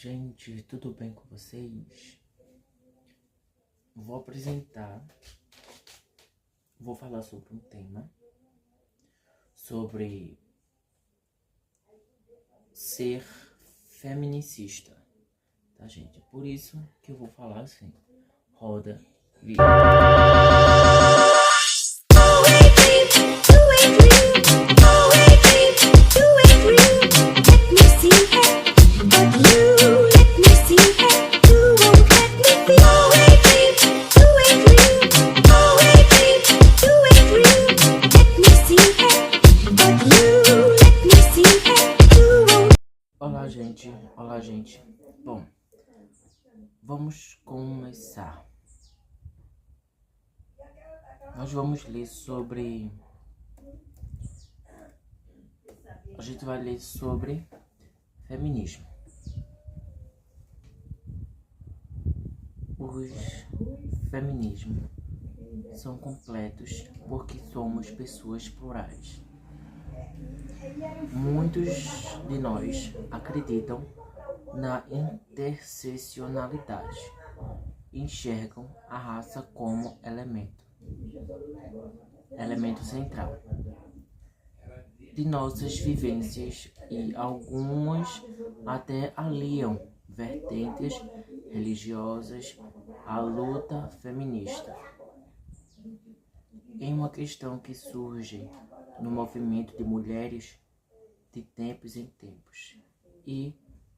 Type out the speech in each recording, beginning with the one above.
gente, tudo bem com vocês? Vou falar sobre um tema, sobre ser feminicista, tá, gente? Por isso que eu vou falar assim, roda vídeo. Olá gente, bom, vamos começar. Nós vamos ler sobre, a gente vai ler sobre feminismo. Os feminismos são completos porque somos pessoas plurais. Muitos de nós acreditam na interseccionalidade, enxergam a raça como elemento central de nossas vivências e algumas até aliam vertentes religiosas à luta feminista. Em uma questão que surge no movimento de mulheres de tempos em tempos. E,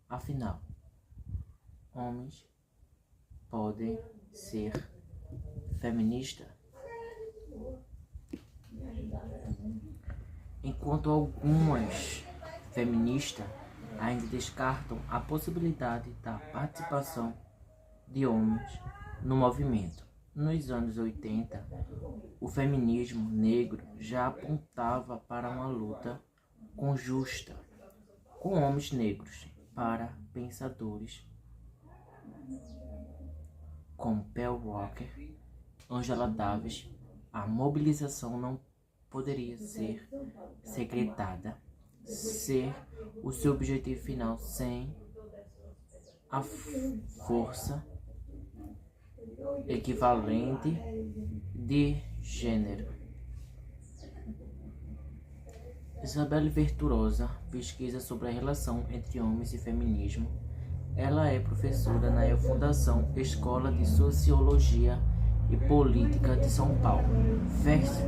afinal, homens podem ser feministas? Enquanto algumas feministas ainda descartam a possibilidade da participação de homens no movimento. Nos anos 80, o feminismo negro já apontava para uma luta conjunta com homens negros. Para pensadores como Bell Walker, Angela Davis, a mobilização não poderia ser secretada, ser o seu objetivo final sem a força equivalente de gênero. Isabelle Venturosa pesquisa sobre a relação entre homens e feminismo. Ela é professora na Fundação Escola de Sociologia e Política de São Paulo, FESP,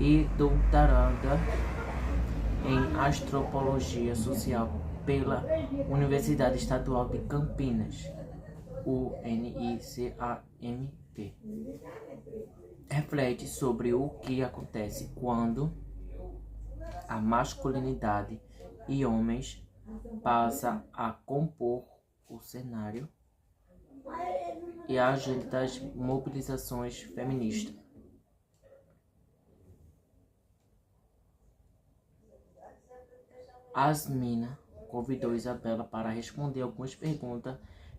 e doutoranda em Antropologia Social pela Universidade Estadual de Campinas, UNICAMP. Reflete sobre o que acontece quando a masculinidade e homens passa a compor o cenário e a agenda das mobilizações feministas. Asmina convidou Isabela para responder algumas perguntas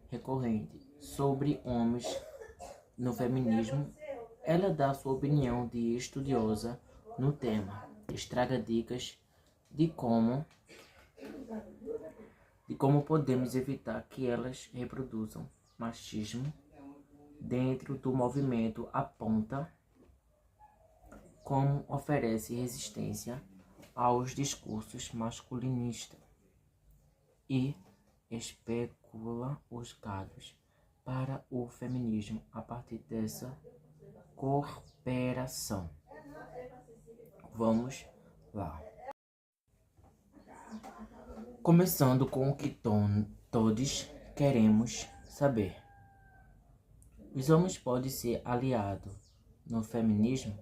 recorrentes sobre homens no feminismo. Ela dá sua opinião de estudiosa no tema, extraga dicas de como podemos evitar que elas reproduzam machismo dentro do movimento, aponta como oferece resistência aos discursos masculinistas e especula os caminhos para o feminismo a partir dessa cooperação. Vamos lá. Começando com o que todos queremos saber. Os homens podem ser aliados no feminismo?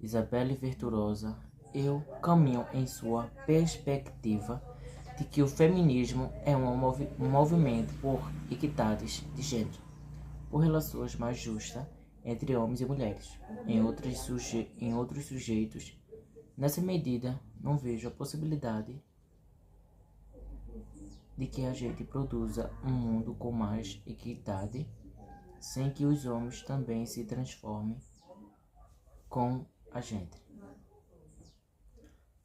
Isabelle Venturosa, eu caminho em sua perspectiva de que o feminismo é um movimento por equidades de gênero, por relações mais justas entre homens e mulheres, em outros sujeitos. Nessa medida, não vejo a possibilidade de que a gente produza um mundo com mais equidade sem que os homens também se transformem com a gente.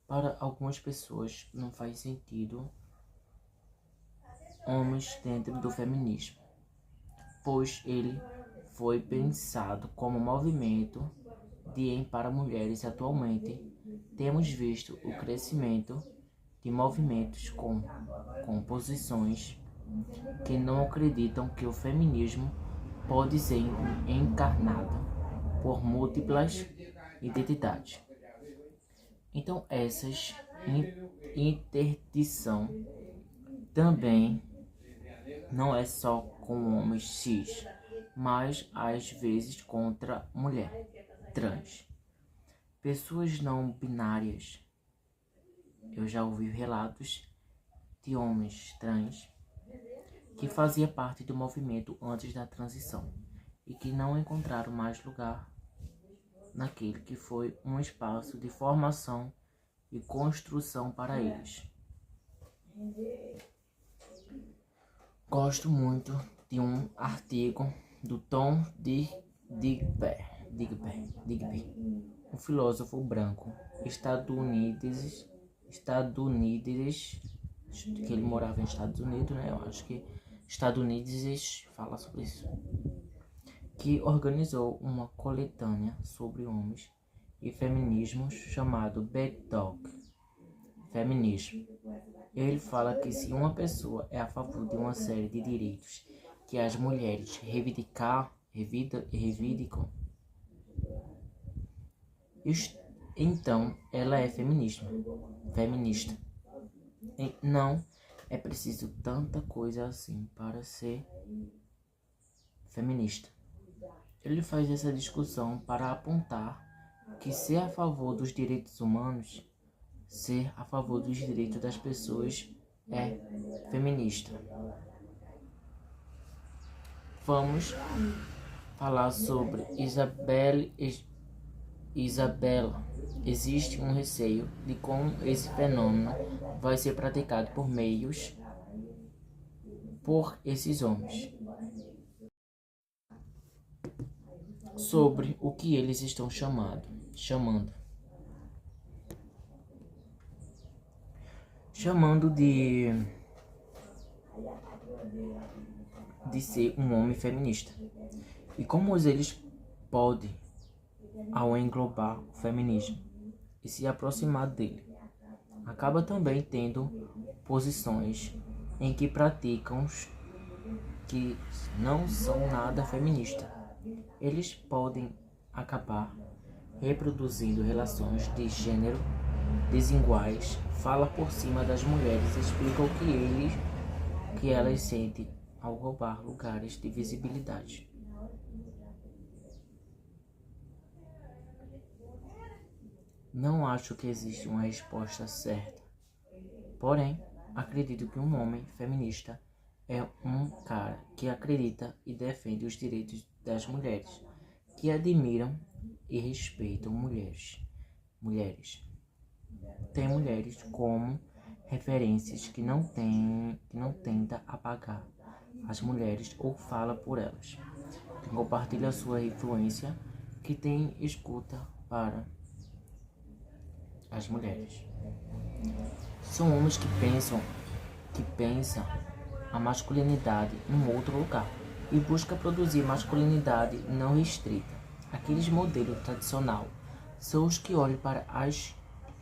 Para algumas pessoas não faz sentido homens dentro do feminismo, pois ele foi pensado como movimento de em para mulheres. Atualmente, temos visto o crescimento de movimentos com posições que não acreditam que o feminismo pode ser encarnado por múltiplas identidades. Então, essas interdição também não é só com homens cis, mas às vezes contra mulher trans, pessoas não binárias. Eu já ouvi relatos de homens trans que faziam parte do movimento antes da transição e que não encontraram mais lugar naquele que foi um espaço de formação e construção para eles. Gosto muito de um artigo do Tom Digby, um filósofo branco estadunidense, que ele morava nos Estados Unidos, né? Eu acho que estadunidenses fala sobre isso, que organizou uma coletânea sobre homens e feminismos chamado Bad Dog Feminismo. Ele fala que se uma pessoa é a favor de uma série de direitos que as mulheres reivindicam, então ela é feminista. E não é preciso tanta coisa assim para ser feminista. Ele faz essa discussão para apontar que ser a favor dos direitos humanos, ser a favor dos direitos das pessoas é feminista. Vamos falar sobre Isabela. Existe um receio de como esse fenômeno vai ser praticado por esses homens, sobre o que eles estão chamando de ser um homem feminista. E como eles podem, ao englobar o feminismo e se aproximar dele, acaba também tendo posições em que praticam que não são nada feministas. Eles podem acabar reproduzindo relações de gênero desiguais, fala por cima das mulheres, explica o que elas sentem ao roubar lugares de visibilidade. Não acho que existe uma resposta certa, porém, acredito que um homem feminista é um cara que acredita e defende os direitos das mulheres, que admiram e respeitam mulheres. Tem mulheres como referências que não tenta apagar as mulheres ou fala por elas, que compartilha sua influência, que tem escuta para as mulheres. São homens que pensam a masculinidade em outro lugar e busca produzir masculinidade não restrita. Aqueles modelos tradicionais são os que olham para as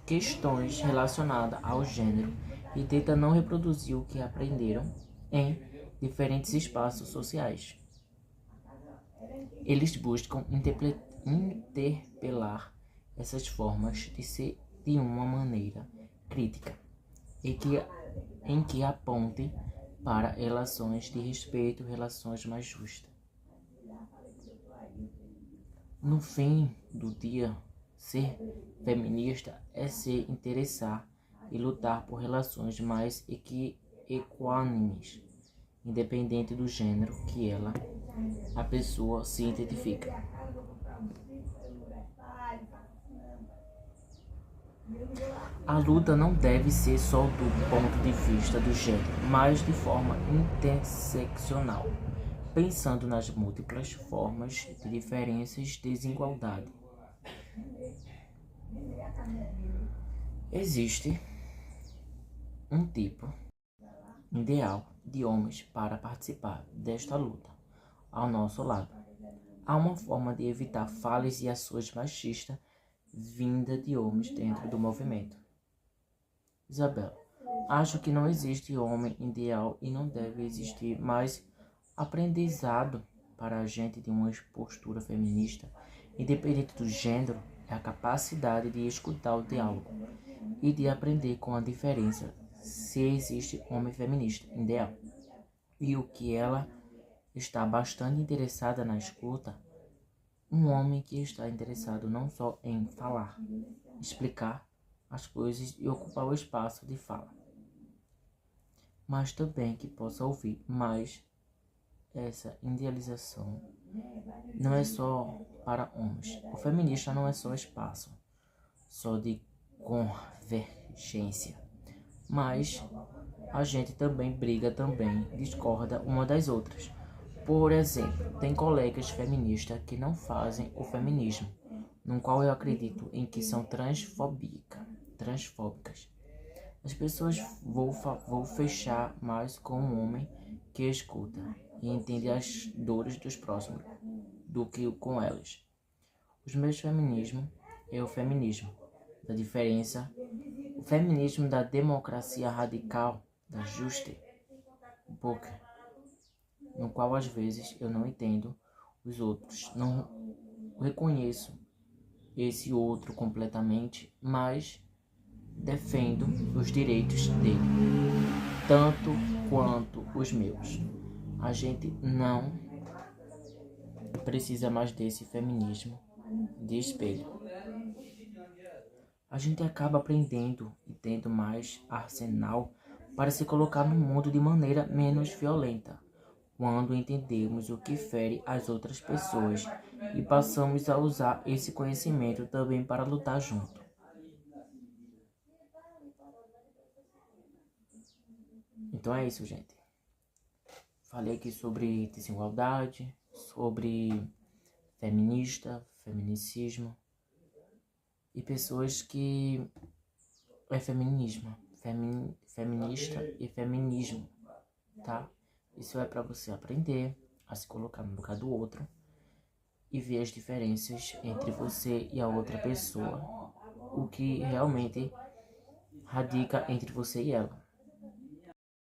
questões relacionadas ao gênero e tentam não reproduzir o que aprenderam em diferentes espaços sociais. Eles buscam interpelar essas formas de ser de uma maneira crítica em que aponte para relações de respeito, relações mais justas. No fim do dia, ser feminista é se interessar e lutar por relações mais equânimes, independente do gênero que a pessoa se identifica. A luta não deve ser só do ponto de vista do gênero, mas de forma interseccional, pensando nas múltiplas formas de diferenças de desigualdade. Existe um tipo ideal de homens para participar desta luta ao nosso lado. Há uma forma de evitar falas e ações machistas vinda de homens dentro do movimento. Isabela, acho que não existe homem ideal e não deve existir mais aprendizado para a gente de uma postura feminista, independente do gênero, é a capacidade de escutar o diálogo e de aprender com a diferença se existe homem feminista ideal e o que ela está bastante interessada na escuta, um homem que está interessado não só em falar, explicar as coisas e ocupar o espaço de fala, mas também que possa ouvir. Mas essa idealização não é só para homens. O feminista não é só espaço, só de convergência, mas a gente também briga, também discorda uma das outras. Por exemplo, tem colegas feministas que não fazem o feminismo, no qual eu acredito em que são transfóbicas. As pessoas vão fechar mais com um homem que escuta e entende as dores dos próximos do que com elas. Os meus feminismo é o feminismo da diferença, o feminismo da democracia radical, da Juste Booker, no qual às vezes eu não entendo os outros, não reconheço esse outro completamente, mas defendo os direitos dele, tanto quanto os meus. A gente não precisa mais desse feminismo de espelho. A gente acaba aprendendo e tendo mais arsenal para se colocar no mundo de maneira menos violenta, quando entendemos o que fere as outras pessoas e passamos a usar esse conhecimento também para lutar junto. Então é isso, gente. Falei aqui sobre desigualdade, sobre feminicismo e pessoas que é feminista e feminismo, tá? Isso é para você aprender a se colocar no lugar do outro e ver as diferenças entre você e a outra pessoa, o que realmente radica entre você e ela.